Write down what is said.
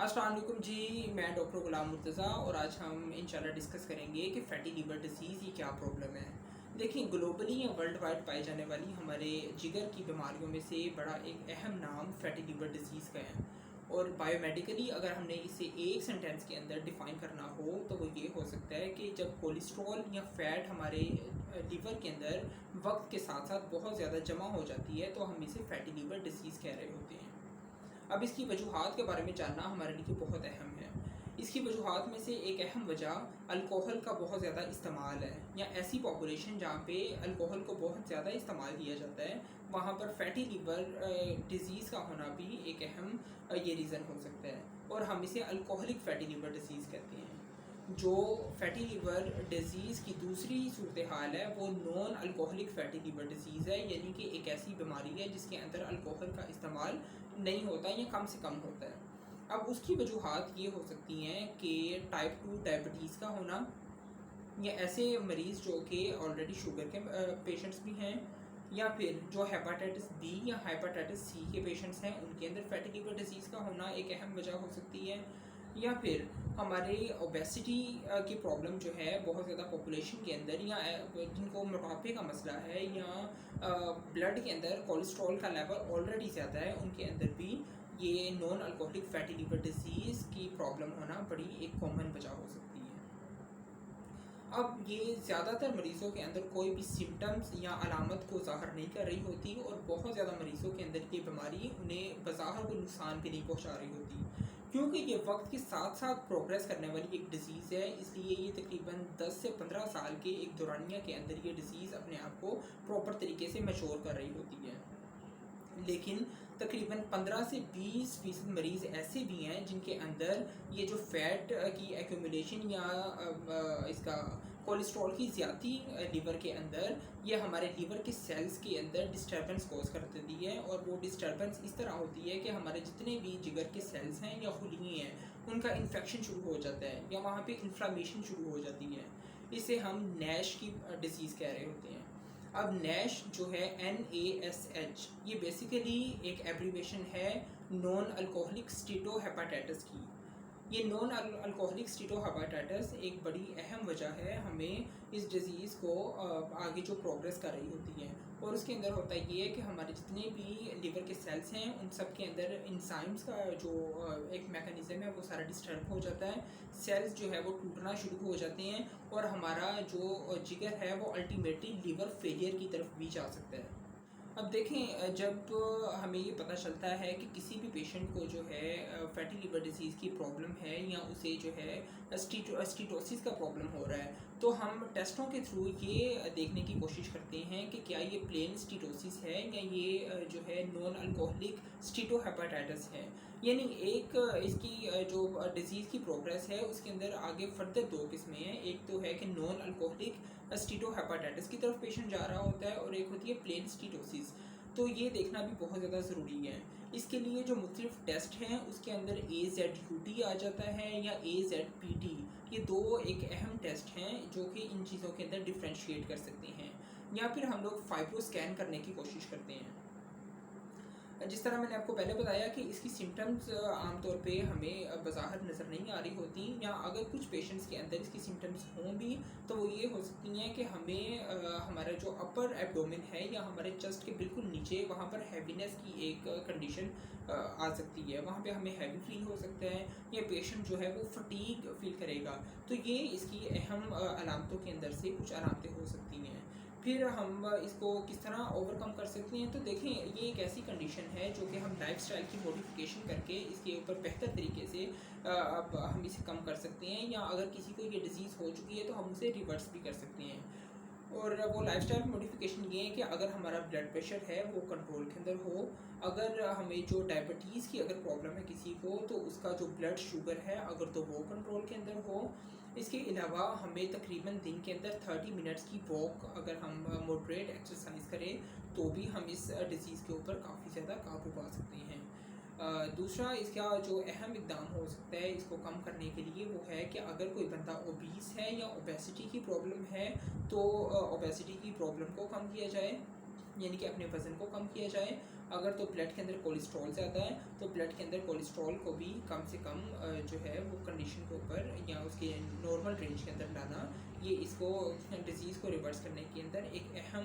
अस्सलाम वालेकुम जी। मैं डॉक्टर गुलाम मुर्तज़ा और आज हम इंशाल्लाह डिस्कस करेंगे कि फ़ैटी लीवर डिसीज़ ये क्या प्रॉब्लम है। देखिए, ग्लोबली या वर्ल्ड वाइड पाई जाने वाली हमारे जिगर की बीमारियों में से बड़ा एक अहम नाम फ़ैटी लीवर डिसीज़ का है। और बायोमेडिकली अगर हमने इसे एक सेंटेंस के अंदर डिफ़ाइन करना हो तो वो ये हो सकता है कि जब कोलेस्ट्रॉल या फ़ैट हमारे लीवर के अंदर वक्त के साथ साथ बहुत ज़्यादा जमा हो जाती है तो हम इसे फ़ैटी लीवर डिसीज़ कह रहे होते हैं। अब इसकी वजूहात के बारे में जानना हमारे लिए बहुत अहम है। इसकी वजूहात में से एक अहम वजह अल्कोहल का बहुत ज़्यादा इस्तेमाल है, या ऐसी पॉपुलेशन जहाँ पे अल्कोहल को बहुत ज़्यादा इस्तेमाल किया जाता है, वहाँ पर फैटी लीवर डिज़ीज़ का होना भी एक अहम ये रीज़न हो सकता है, और हम इसे अल्कोहलिक फैटी लीवर डिज़ीज़ कहते हैं। जो फैटी लीवर डिज़ीज़ की दूसरी सूरत हाल है वो non alcoholic fatty liver disease है, यानी कि एक ऐसी बीमारी है जिसके अंदर अल्कोहल का इस्तेमाल नहीं होता या कम से कम होता है। अब उसकी वजूहात ये हो सकती हैं कि टाइप 2 डायबिटीज़ का होना, या ऐसे मरीज़ जो कि ऑलरेडी शुगर के पेशेंट्स भी हैं, या फिर जो हेपाटाइटिस बी या हेपाटाइटिस सी के पेशेंट्स हैं उनके अंदर फैटी लीवर डिसीज़ का होना एक अहम वजह हो सकती है। या फिर हमारे ओबेसिटी की प्रॉब्लम जो है बहुत ज़्यादा पॉपुलेशन के अंदर, या जिनको मोटापे का मसला है, या ब्लड के अंदर कोलेस्ट्रॉल का लेवल ऑलरेडी ज़्यादा है, उनके अंदर भी ये non alcoholic fatty liver disease की प्रॉब्लम होना बड़ी एक कॉमन वजह हो सकती है। अब ये ज़्यादातर मरीज़ों के अंदर कोई भी सिम्टम्स या अलामत को ज़ाहिर नहीं कर रही होती, और बहुत ज़्यादा मरीज़ों के अंदर ये बीमारी उन्हें बज़ाहिर कोई नुकसान भी नहीं पहुंचा रही होती, क्योंकि ये वक्त के साथ साथ प्रोग्रेस करने वाली एक डिज़ीज़ है। इसलिए ये तकरीबन 10 से 15 साल के एक दौरानिया के अंदर ये डिज़ीज़ अपने आप को प्रॉपर तरीके से मैच्योर कर रही होती है। लेकिन तकरीबन 15 से 20% मरीज़ ऐसे भी हैं जिनके अंदर ये जो फ़ैट की एक्यूमुलेशन, या इसका कोलेस्ट्रॉल की ज़्यादती लीवर के अंदर, ये हमारे लीवर के सेल्स के अंदर डिस्टर्बेंस कॉज कर देती है। और वो डिस्टर्बेंस इस तरह होती है कि हमारे जितने भी जिगर के सेल्स हैं या खुलियाँ हैं, उनका इन्फेक्शन शुरू हो जाता है, या वहाँ पे इन्फ्लामेशन शुरू हो जाती है। इसे हम नैश की डिसीज़ कह रहे होते हैं। अब नैश जो है NASH, ये बेसिकली एक एब्रीवेशन है नॉन अल्कोहलिक स्टीटोहेपेटाइटिस की। ये नॉन अल्कोहलिक स्टीटोहेपेटाइटिस एक बड़ी अहम वजह है हमें इस डिज़ीज़ को आगे जो प्रोग्रेस कर रही होती है। और उसके अंदर होता ये है कि हमारे जितने भी लिवर के सेल्स हैं उन सब के अंदर इंजाइम्स का जो एक मैकेनिज़्म है वो सारा डिस्टर्ब हो जाता है। सेल्स जो है वो टूटना शुरू हो जाते हैं, और हमारा जो जिगर है वो अल्टीमेटली लिवर फेलियर की तरफ भी जा सकता है। अब देखें, जब हमें ये पता चलता है कि किसी भी पेशेंट को जो है फैटी लिवर डिसीज़ की प्रॉब्लम है, या उसे जो है स्टीटोसिस का प्रॉब्लम हो रहा है, तो हम टेस्टों के थ्रू ये देखने की कोशिश करते हैं कि क्या ये प्लेन स्टीटोसिस है, या ये जो है नॉन अल्कोहलिक स्टीटोहेपेटाइटिस है। यानी एक इसकी जो डिज़ीज़ की प्रोग्रेस है उसके अंदर आगे फर्दर दो किस्में हैं। एक तो है कि नॉन अल्कोहलिक स्टीटोहेपेटाइटिस की तरफ पेशेंट जा रहा होता है, और एक होती है प्लेन स्टीटोसिस। तो ये देखना भी बहुत ज़्यादा ज़रूरी है। इसके लिए जो मुख्तलिफ टेस्ट हैं उसके अंदर AZUT आ जाता है, या AZPT, ये दो एक अहम टेस्ट हैं जो कि इन चीज़ों के अंदर डिफ्रेंशिएट कर सकते हैं। या फिर हम लोग फाइब्रो स्कैन करने की कोशिश करते हैं। जिस तरह मैंने आपको पहले बताया कि इसकी सिम्टम्स आमतौर पे हमें बज़ाहिर नज़र नहीं आ रही होती, या अगर कुछ पेशेंट्स के अंदर इसकी सिम्टम्स हों भी तो वो ये हो सकती हैं कि हमें हमारा जो अपर एब्डोमेन है या हमारे चेस्ट के बिल्कुल नीचे वहाँ पर हैवीनेस की एक कंडीशन आ सकती है। वहाँ पे हमें हैवी फील हो सकता है, या पेशेंट जो है वो फटीग फील करेगा। तो ये इसकी अहम अलामतों के अंदर से कुछ अलामतें हो सकती हैं। फिर हम इसको किस तरह ओवरकम कर सकते हैं, तो देखें, ये एक ऐसी कंडीशन है जो कि हम लाइफस्टाइल की मॉडिफिकेशन करके इसके ऊपर बेहतर तरीके से अब हम इसे कम कर सकते हैं, या अगर किसी को ये डिज़ीज़ हो चुकी है तो हम उसे रिवर्स भी कर सकते हैं। और वो लाइफस्टाइल मॉडिफिकेशन ये है कि अगर हमारा ब्लड प्रेशर है वो कंट्रोल के अंदर हो, अगर हमें जो डायबिटीज़ की अगर प्रॉब्लम है किसी को तो उसका जो ब्लड शुगर है अगर तो वो कंट्रोल के अंदर हो। इसके अलावा हमें तकरीबन दिन के अंदर 30 मिनट्स की वॉक अगर हम मॉडरेट एक्सरसाइज करें तो भी हम इस डिज़ीज़ के ऊपर काफ़ी ज़्यादा काबू पा सकते हैं। दूसरा इसका जो अहम इकदाम हो सकता है इसको कम करने के लिए वो है कि अगर कोई बंदा ओबीस है या ओबेसिटी की प्रॉब्लम है तो ओबेसिटी की प्रॉब्लम को कम किया जाए। यानी कि अपने वज़न को कम किया जाए। अगर तो ब्लड के अंदर कोलेस्ट्रॉल ज़्यादा है तो ब्लड के अंदर कोलेस्ट्रॉल को भी कम से कम जो है वो कंडीशन के ऊपर या उसके नॉर्मल रेंज के अंदर लाना, ये इसको डिज़ीज़ को रिवर्स करने के अंदर एक अहम